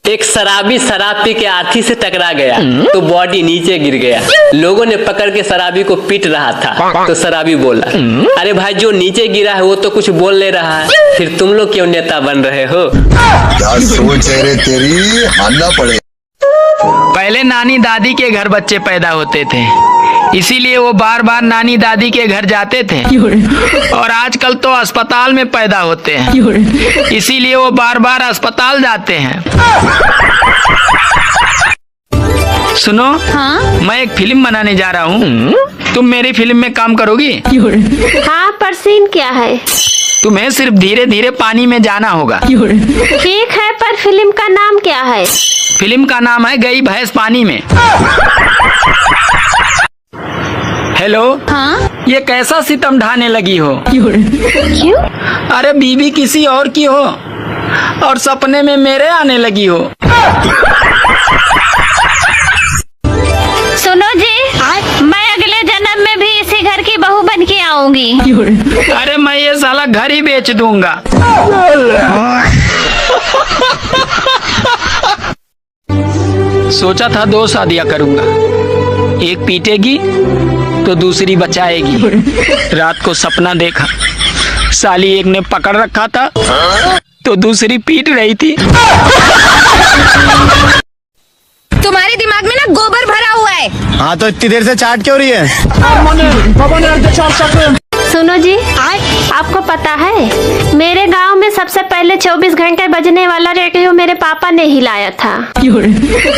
एक शराबी शराब पी के आरती से टकरा गया तो बॉडी नीचे गिर गया। लोगों ने पकड़ के शराबी को पीट रहा था तो शराबी बोला, अरे भाई जो नीचे गिरा है वो तो कुछ बोल नहीं रहा है, फिर तुम लोग क्यों नेता बन रहे हो? क्या सोच है रे तेरी, मानना पड़े। पहले नानी दादी के घर बच्चे पैदा होते थे, इसीलिए वो बार बार नानी दादी के घर जाते थे। और आजकल तो अस्पताल में पैदा होते हैं, इसीलिए वो बार बार अस्पताल जाते हैं। सुनो, हाँ? मैं एक फिल्म बनाने जा रहा हूँ, तुम मेरी फिल्म में काम करोगी? हाँ, पर सीन क्या है? तुम्हें सिर्फ धीरे धीरे पानी में जाना होगा। ठीक है, पर फिल्म का नाम क्या है? फिल्म का नाम है गई भैंस पानी में। हेलो, हाँ? ये कैसा सितम ढाने लगी हो? क्यों? अरे बीवी किसी और की हो और सपने में मेरे आने लगी हो। सुनो जी, मैं अगले जन्म में भी इसी घर की बहू बन के आऊंगी। अरे मैं ये साला घर ही बेच दूंगा। सोचा था 2 शादियां करूंगा, एक पीटेगी तो दूसरी बचाएगी। रात को सपना देखा, साली एक ने पकड़ रखा था तो दूसरी पीट रही थी। तुम्हारे दिमाग में ना गोबर भरा हुआ है। हाँ तो इतनी देर से चाट क्यों रही है? सुनो जी, आपको पता है मेरे गांव में सबसे पहले 24 घंटे बजने वाला रेडियो मेरे पापा ने ही लाया था।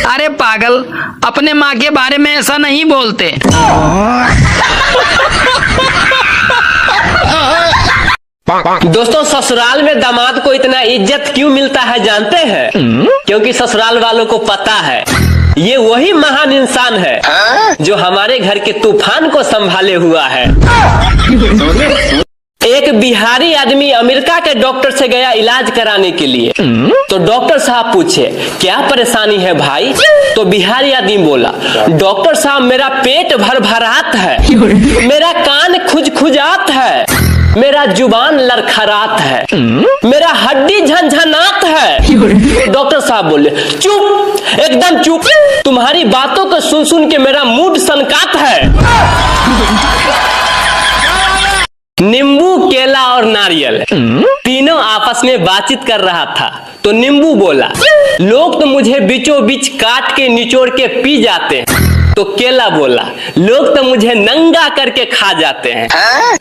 अरे पागल, अपने माँ के बारे में ऐसा नहीं बोलते। दोस्तों, ससुराल में दामाद को इतना इज्जत क्यों मिलता है जानते हैं? क्योंकि ससुराल वालों को पता है ये वही महान इंसान है जो हमारे घर के तूफान को संभाले हुआ है। एक बिहारी आदमी अमेरिका के डॉक्टर से गया इलाज कराने के लिए, तो डॉक्टर साहब पूछे क्या परेशानी है भाई? तो बिहारी आदमी बोला, डॉक्टर साहब मेरा पेट भरभरात है, मेरा कान खुजखुजात है, मेरा जुबान लड़खड़ात है, मेरा हड्डी झनझनात है। तो डॉक्टर साहब बोले, चुप, एकदम चुप, तुम्हारी बातों को सुन सुन के मेरा मूड सनकात है। नींबू, केला और नारियल तीनों आपस में बातचीत कर रहा था तो नींबू बोला, लोग तो मुझे बीचों बीच काट के निचोड़ के पी जाते हैं। तो केला बोला, लोग तो मुझे नंगा करके खा जाते हैं।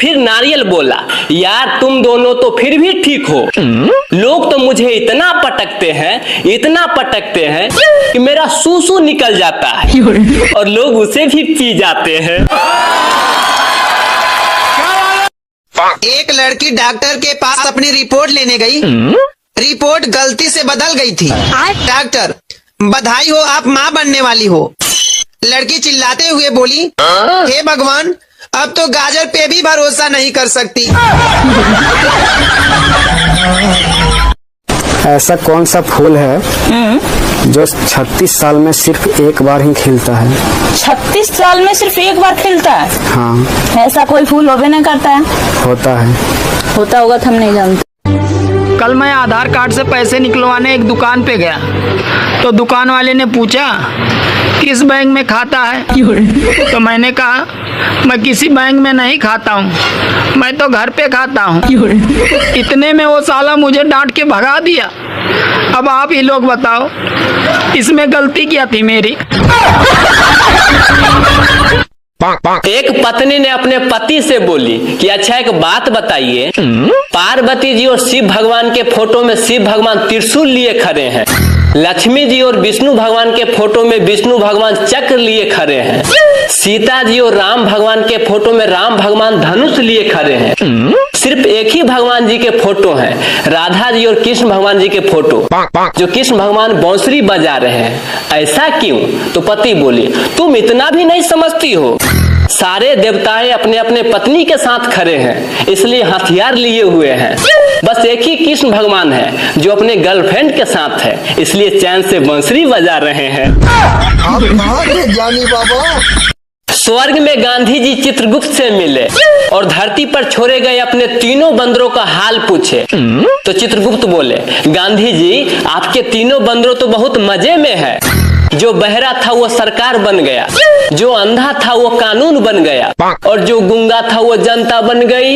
फिर नारियल बोला, यार तुम दोनों तो फिर भी ठीक हो, लोग तो मुझे इतना पटकते हैं कि मेरा सूसू निकल जाता है और लोग उसे भी पी जाते हैं। एक लड़की डॉक्टर के पास अपनी रिपोर्ट लेने गई, रिपोर्ट गलती से बदल गई थी। डॉक्टर, बधाई हो, आप माँ बनने वाली हो। लड़की चिल्लाते हुए बोली, हे भगवान, अब तो गाजर पे भी भरोसा नहीं कर सकती। ऐसा कौन सा फूल है जो 36 साल में सिर्फ एक बार ही खिलता है? 36 साल में सिर्फ एक बार खिलता है? हाँ। ऐसा कोई फूल होवे नहीं करता है? होता है। होता होगा तो हम नहीं जानते। कल मैं आधार कार्ड से पैसे निकलवाने एक दुकान पे गया तो दुकान वाले ने पूछा किस बैंक में खाता है? तो मैंने कहा मैं किसी बैंक में नहीं खाता हूँ, मैं तो घर पे खाता हूँ। इतने में वो साला मुझे डांट के भगा दिया। अब आप ही लोग बताओ इसमें गलती क्या थी मेरी? एक पत्नी ने अपने पति से बोली कि अच्छा एक बात बताइए, पार्वती जी और शिव भगवान के फोटो में शिव भगवान त्रिशूल लिए खड़े हैं, लक्ष्मी जी और विष्णु भगवान के फोटो में विष्णु भगवान चक्र लिए खड़े हैं, सीता जी और राम भगवान के फोटो में राम भगवान धनुष लिए खड़े हैं, सिर्फ एक ही भगवान जी के फोटो हैं, राधा जी और कृष्ण भगवान जी के फोटो, जो कृष्ण भगवान बांसुरी बजा रहे हैं, ऐसा क्यों? तो पति बोले, तुम इतना भी नहीं समझती हो, सारे देवताएं अपने अपने पत्नी के साथ खड़े हैं, इसलिए हथियार लिए हुए हैं, बस एक ही कृष्ण भगवान है जो अपने गर्लफ्रेंड के साथ है, इसलिए चैन से बांसुरी बजा रहे हैं। आप कहाँ थे ज्ञानी बाबा? स्वर्ग में गांधी जी चित्रगुप्त से मिले और धरती पर छोड़े गए अपने तीनों बंदरों का हाल पूछे। तो चित्रगुप्त बोले, गांधी जी आपके तीनों बंदरों तो बहुत मजे में है। जो बहरा था वो सरकार बन गया, जो अंधा था वो कानून बन गया, और जो गूंगा था वो जनता बन गई।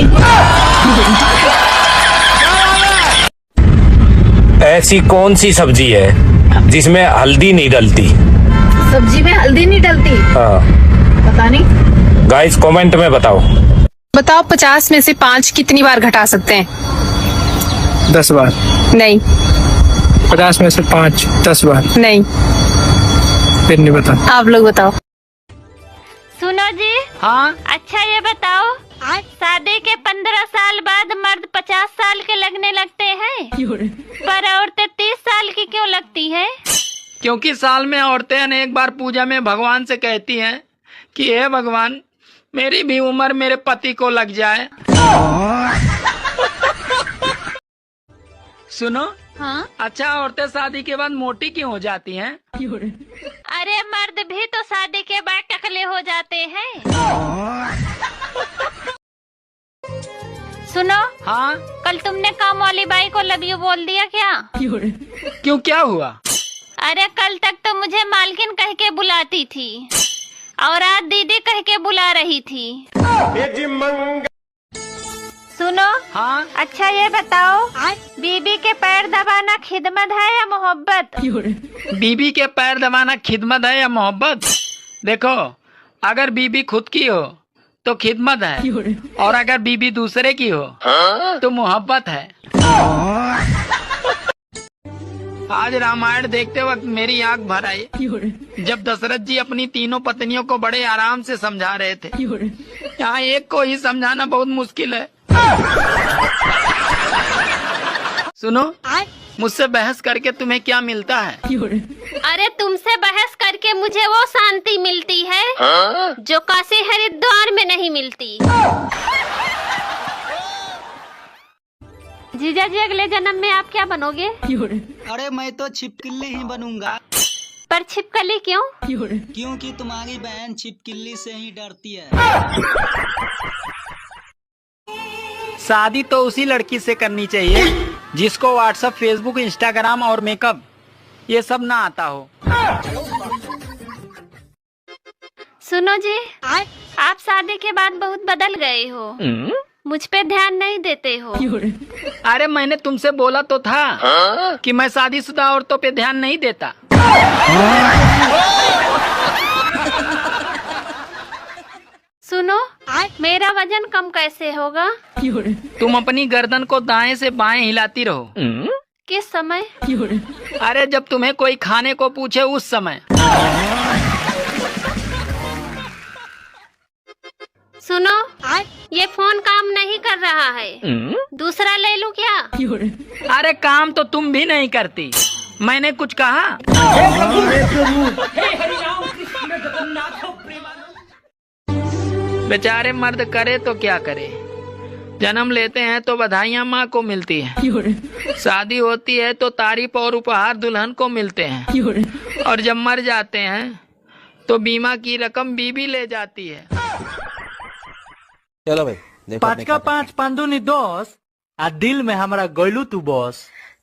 ऐसी कौन सी सब्जी है जिसमें हल्दी नहीं डलती? सब्जी में हल्दी नहीं डलती? हाँ, पता नहीं। गाइस कमेंट में बताओ। बताओ 50 में से 5 कितनी बार घटा सकते हैं? 10 बार। नहीं। 50 में से 5 10 बार। नहीं। फिर नहीं बता। आप लोग बताओ। सुनो जी। हाँ। अच्छा ये बताओ, शादी के 15 साल बाद मर्द 50 साल के लगने लगते हैं, पर औरतें 30 साल की क्यों लगती हैं? क्योंकि साल में औरतें अनेक बार पूजा में भगवान से कहती हैं कि हे भगवान, मेरी भी उम्र मेरे पति को लग जाए। सुनो। हाँ? अच्छा, औरतें शादी के बाद मोटी क्यों हो जाती हैं? अरे मर्द भी तो शादी के बाद टकले हो जाते हैं। सुनो। हाँ। कल तुमने काम वाली बाई को लव यू बोल दिया क्या? क्यों, क्या हुआ? अरे कल तक तो मुझे मालकिन कह के बुलाती थी और आज दीदी कह के बुला रही थी। सुनो। हाँ। अच्छा ये बताओ, बीबी के पैर दबाना खिदमत है या मोहब्बत? बीबी के पैर दबाना खिदमत है या मोहब्बत? देखो, अगर बीबी खुद की हो तो खिदमत है, और अगर बीबी दूसरे की हो तो मोहब्बत है। आज रामायण देखते वक्त मेरी आंख भर आई जब दशरथ जी अपनी तीनों पत्नियों को बड़े आराम से समझा रहे थे। यहाँ एक को ही समझाना बहुत मुश्किल है। सुनो, मुझसे बहस करके तुम्हें क्या मिलता है? अरे तुमसे बहस करके मुझे वो शांति मिलती है जो काशी हरिद्वार में नहीं मिलती। जीजा जी, अगले जन्म में आप क्या बनोगे? अरे मैं तो छिपकली ही बनूंगा। पर छिपकली क्यों? क्योंकि तुम्हारी बहन छिपकली से ही डरती है। शादी तो उसी लड़की से करनी चाहिए जिसको व्हाट्सएप, फेसबुक, इंस्टाग्राम और मेकअप ये सब ना आता हो। सुनो जी, आप शादी के बाद बहुत बदल गए हो, मुझ पे ध्यान नहीं देते हो। अरे मैंने तुमसे बोला तो था कि मैं शादीशुदा औरतों पे ध्यान नहीं देता। सुनो, मेरा वजन कम कैसे होगा? तुम अपनी गर्दन को दाएं से बाएं हिलाती रहो। किस समय? अरे जब तुम्हें कोई खाने को पूछे उस समय। सुनो, ये फोन काम नहीं कर रहा है, दूसरा ले लूं क्या? अरे काम तो तुम भी नहीं करती, मैंने कुछ कहा? बेचारे मर्द करे तो क्या करे, जन्म लेते हैं तो बधाइयाँ माँ को मिलती हैं, शादी होती है तो तारीफ और उपहार दुल्हन को मिलते हैं, और जब मर जाते हैं तो बीमा की रकम बीबी ले जाती है। चलो भाई, 5 का 5 5 दूनी 10 आ दिल में हमारा गोलू तू बॉस।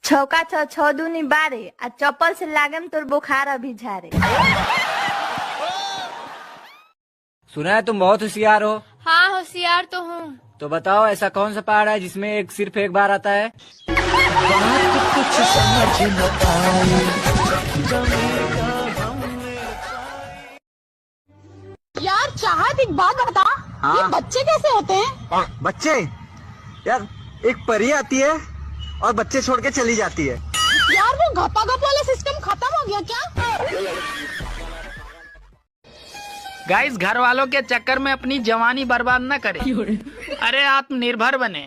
6 का 6 6 दूनी 12 आ चप्पल से लागम तोर बुखार अभी झारे। सुना है तुम बहुत होशियार हो। हाँ होशियार तो हूँ। तो बताओ ऐसा कौन सा पहाड़ है जिसमें सिर्फ एक बार आता है? कुछ समझ न पाई। यार चाहत, एक बात बता, ये बच्चे कैसे होते हैं? बच्चे यार, एक परी आती है और बच्चे छोड़ के चली जाती है। यार वो घपाघप वाला सिस्टम खत्म हो गया क्या? गाइस, घर वालों के चक्कर में अपनी जवानी बर्बाद न करें। अरे आत्मनिर्भर बने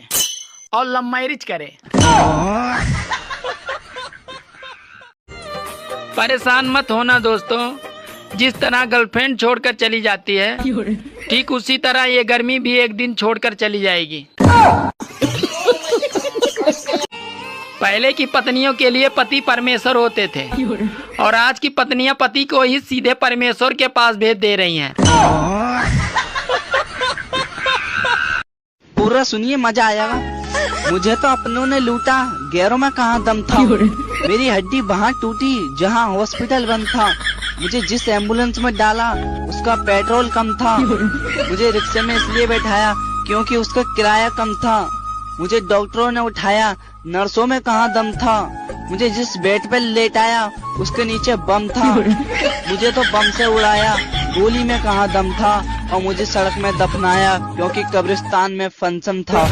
और लव मैरिज करें। परेशान मत होना दोस्तों, जिस तरह गर्लफ्रेंड छोड़कर चली जाती है ठीक उसी तरह ये गर्मी भी एक दिन छोड़कर चली जाएगी। पहले की पत्नियों के लिए पति परमेश्वर होते थे और आज की पत्नियां पति को ही सीधे परमेश्वर के पास भेज दे रही हैं। पूरा सुनिए, मजा आएगा। मुझे तो अपनों ने लूटा, गैरों में कहाँ दम था। मेरी हड्डी वहाँ टूटी जहाँ हॉस्पिटल बंद था। मुझे जिस एम्बुलेंस में डाला उसका पेट्रोल कम था। मुझे रिक्शे में इसलिए बैठाया क्योंकि उसका किराया कम था। मुझे डॉक्टरों ने उठाया, नर्सों में कहाँ दम था। मुझे जिस बेड पे लेटाया उसके नीचे बम था। मुझे तो बम से उड़ाया, गोली में कहाँ दम था। और मुझे सड़क में दफनाया क्योंकि कब्रिस्तान में फंक्शन था।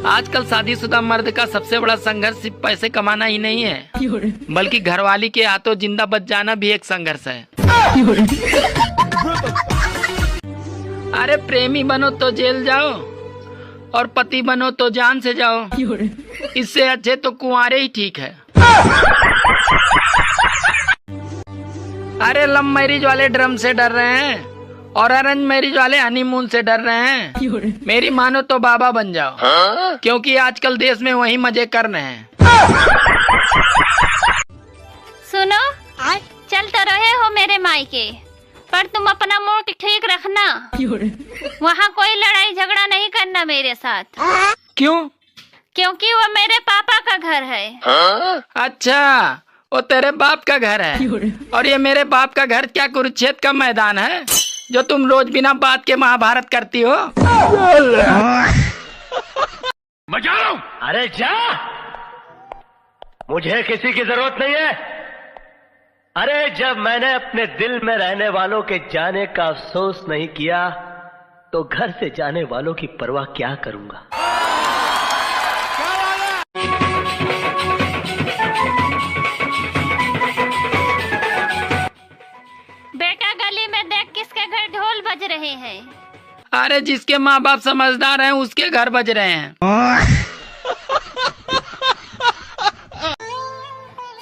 आजकल शादीशुदा मर्द का सबसे बड़ा संघर्ष सिर्फ पैसे कमाना ही नहीं है, बल्कि घरवाली के हाथों जिंदा बच जाना भी एक संघर्ष है। अरे प्रेमी बनो तो जेल जाओ और पति बनो तो जान से जाओ। इससे अच्छे तो कुंवारे ही ठीक है। अरे लव मैरिज वाले ड्रम से डर रहे हैं और अरेंज मैरिज वाले हनीमून से डर रहे हैं। मेरी मानो तो बाबा बन जाओ, क्योंकि आजकल देश में वही मजे कर रहे हैं। सुनो, चल तो रहे हो मेरे मायके, पर तुम अपना मूड ठीक रखना। वहाँ कोई लड़ाई झगड़ा नहीं करना मेरे साथ। क्यों? क्योंकि वो मेरे पापा का घर है। अच्छा, वो तेरे बाप का घर है और ये मेरे बाप का घर क्या कुरुक्षेत्र का मैदान है जो तुम रोज बिना बात के महाभारत करती हो? मजा लो। अरे जा, मुझे किसी की जरूरत नहीं है। अरे जब मैंने अपने दिल में रहने वालों के जाने का अफसोस नहीं किया तो घर से जाने वालों की परवाह क्या करूंगा। बेटा, गली में देख किसके घर ढोल बज रहे हैं। अरे जिसके माँ बाप समझदार हैं उसके घर बज रहे हैं।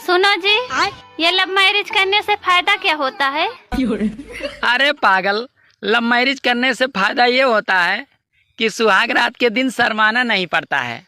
सुनो जी, ये लव मैरिज करने से फायदा क्या होता है? अरे पागल, लव मैरिज करने से फायदा ये होता है कि सुहाग रात के दिन शर्माना नहीं पड़ता है।